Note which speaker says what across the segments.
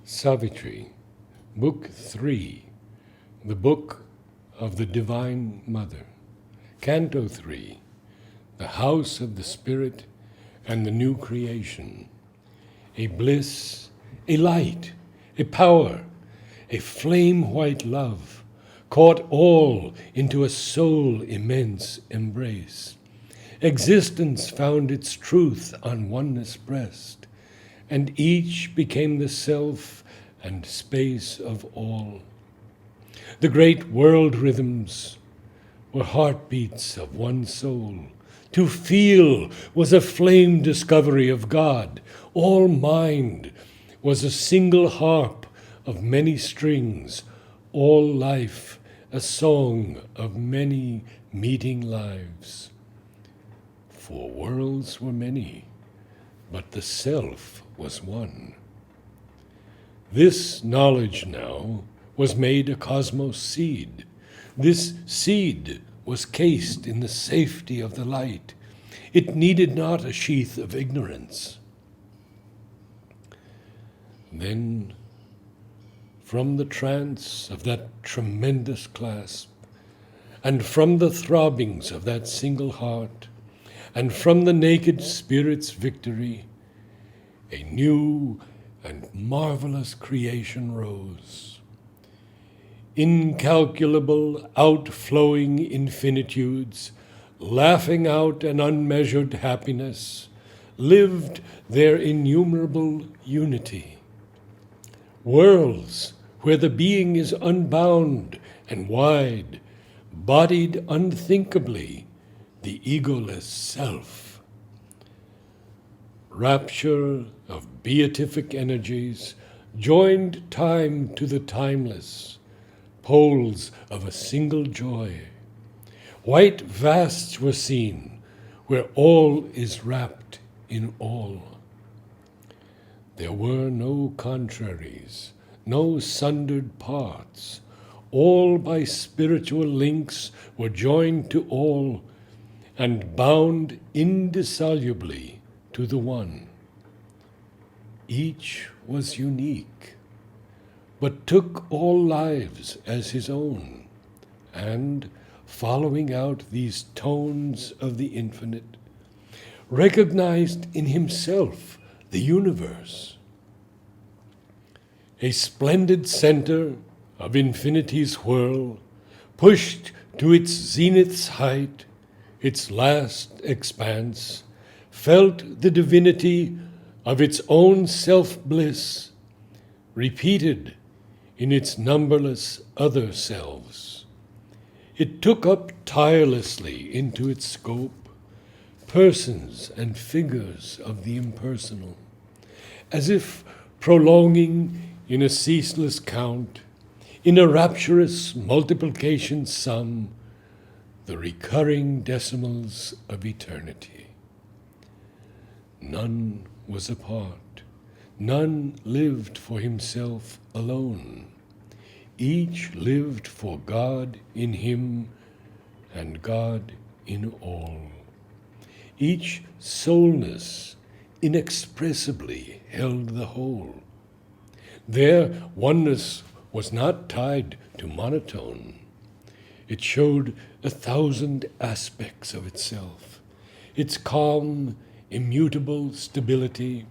Speaker 1: Savitri, Book 3, the Book of the Divine Mother, Canto 3, the House of the Spirit and the New Creation, a bliss, a light, a power, a flame-white love, caught all into a soul-immense embrace. Existence found its truth on oneness breast, and each became the self and space of all. The great world rhythms were heartbeats of one soul. To feel was a flame discovery of God. All mind was a single harp of many strings. All life a song of many meeting lives. For worlds were many, but the self was one. This knowledge now was made a cosmos seed. This seed was cased in the safety of the light. It needed not a sheath of ignorance. Then, from the trance of that tremendous clasp, and from the throbbings of that single heart, and from the naked spirit's victory, a new and marvelous creation rose. Incalculable, outflowing infinitudes, laughing out an unmeasured happiness, lived their innumerable unity. Worlds where the being is unbound and wide, bodied unthinkably, the egoless self. Rapture of beatific energies joined time to the timeless, poles of a single joy. White vasts were seen, where all is wrapped in all. There were no contraries, no sundered parts. All by spiritual links were joined to all and bound indissolubly to the one. Each was unique, but took all lives as his own, and, following out these tones of the infinite, recognized in himself the universe. A splendid center of infinity's whirl, pushed to its zenith's height, its last expanse, felt the divinity of its own self-bliss, repeated in its numberless other selves. It took up tirelessly into its scope persons and figures of the impersonal, as if prolonging in a ceaseless count, in a rapturous multiplication sum, the recurring decimals of eternity. None was apart. None lived for himself alone. Each lived for God in him and God in all. Each soulness inexpressibly held the whole. Their oneness was not tied to monotone. It showed 1,000 aspects of itself. Its calm, immutable stability,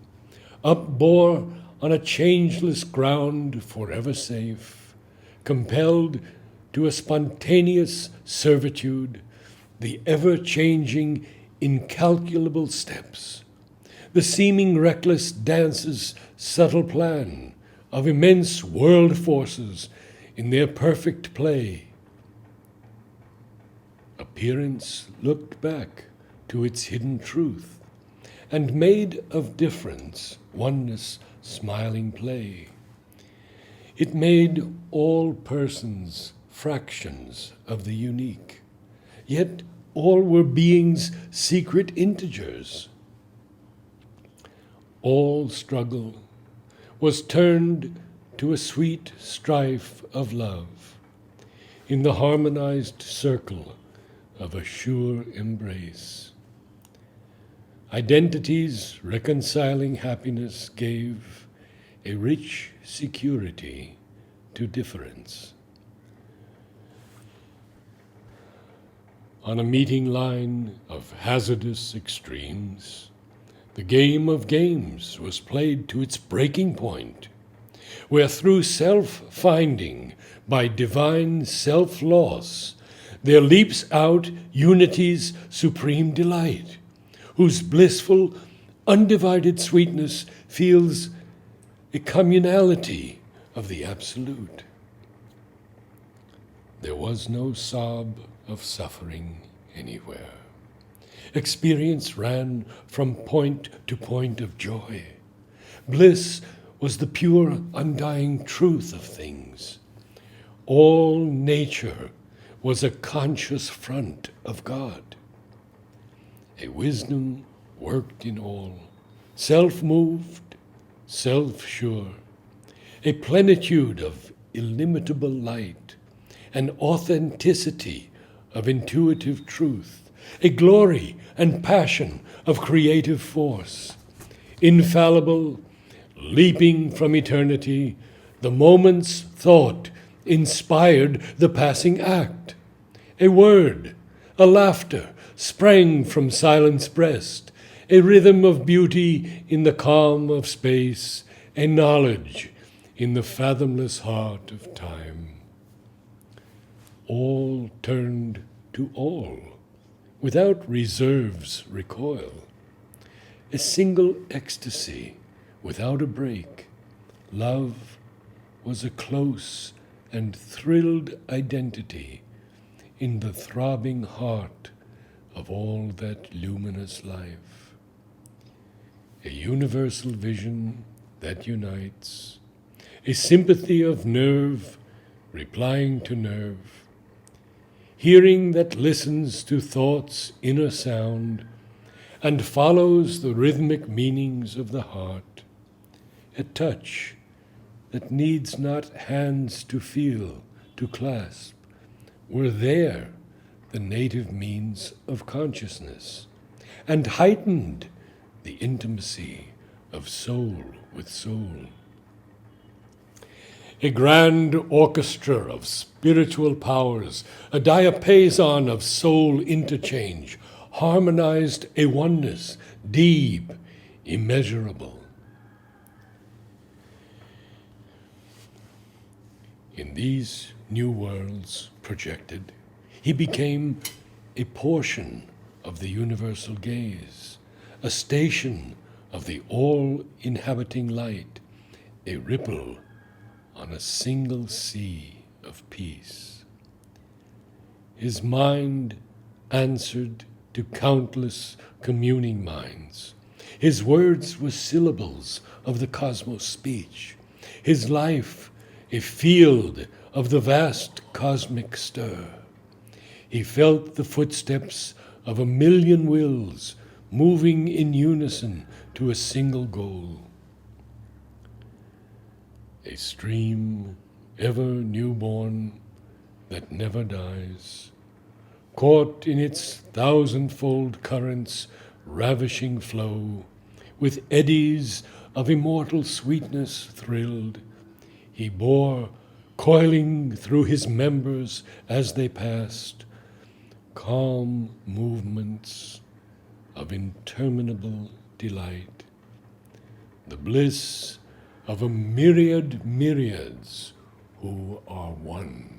Speaker 1: upbore on a changeless ground forever safe, compelled to a spontaneous servitude, the ever-changing, incalculable steps, the seeming reckless dance's subtle plan of immense world forces in their perfect play. Appearance looked back to its hidden truth, and made of difference oneness smiling play. It made all persons fractions of the unique, yet all were beings' secret integers. All struggle was turned to a sweet strife of love, in the harmonized circle of a sure embrace. Identities reconciling happiness gave a rich security to difference. On a meeting line of hazardous extremes, the game of games was played to its breaking point, where through self-finding by divine self-loss, there leaps out unity's supreme delight, whose blissful, undivided sweetness feels a communality of the absolute. There was no sob of suffering anywhere. Experience ran from point to point of joy. Bliss was the pure, undying truth of things. All nature was a conscious front of God. A wisdom worked in all, self-moved, self-sure, a plenitude of illimitable light, an authenticity of intuitive truth, a glory and passion of creative force, infallible, leaping from eternity, the moment's thought inspired the passing act. A word, a laughter sprang from silence breast, a rhythm of beauty in the calm of space, a knowledge in the fathomless heart of time. All turned to all, without reserve's recoil. A single ecstasy, without a break. Love was a close and thrilled identity in the throbbing heart of all that luminous life. A universal vision that unites, a sympathy of nerve replying to nerve, hearing that listens to thought's inner sound and follows the rhythmic meanings of the heart, a touch that needs not hands to feel, to clasp, were there the native means of consciousness, and heightened the intimacy of soul with soul. A grand orchestra of spiritual powers, a diapason of soul interchange, harmonized a oneness deep, immeasurable. In these new worlds projected, he became a portion of the universal gaze, a station of the all-inhabiting light, a ripple on a single sea of peace. His mind answered to countless communing minds. His words were syllables of the cosmos speech. His life a field of the vast cosmic stir. He felt the footsteps of 1,000,000 wills moving in unison to a single goal. A stream ever newborn that never dies, caught in its thousandfold currents' ravishing flow, with eddies of immortal sweetness thrilled, he bore, coiling through his members as they passed, calm movements of interminable delight, the bliss of a myriad myriads who are one.